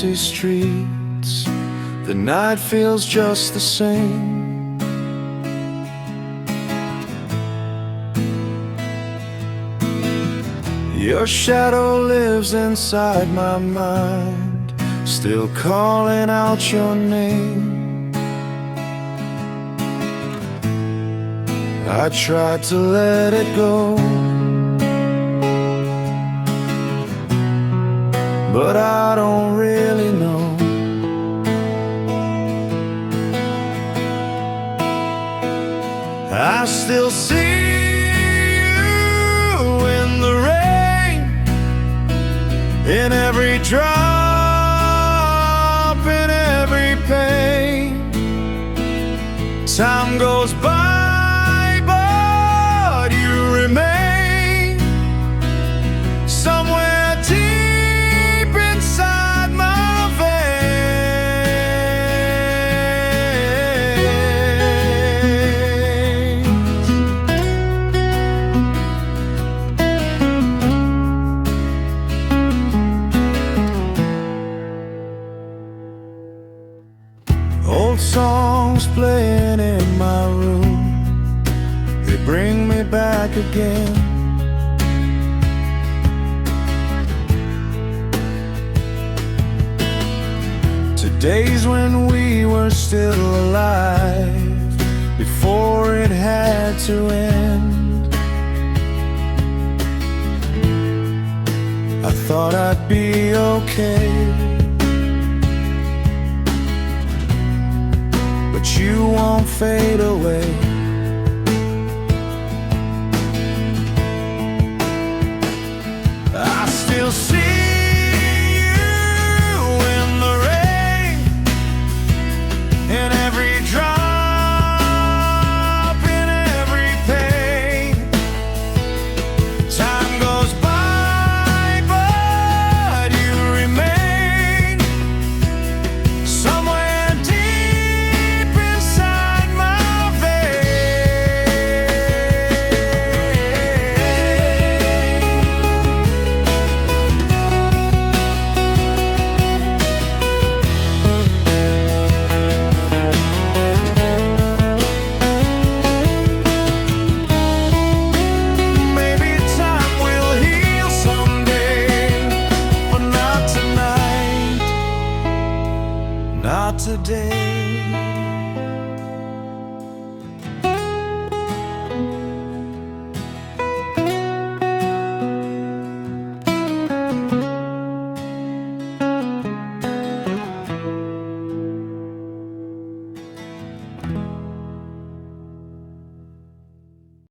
empty streets, the night feels just the same. Your shadow lives inside my mind, still calling out your name. I tried to let it go, but I don't really know. I still see you in the rain, in every drop, in every pain. Time goes by, but you remain somewhere deep inside my veins. Old songs playing in my room, they bring me back again. To days when we were still alive, before it had to end. I thought I'd be okay, but you won't fade away.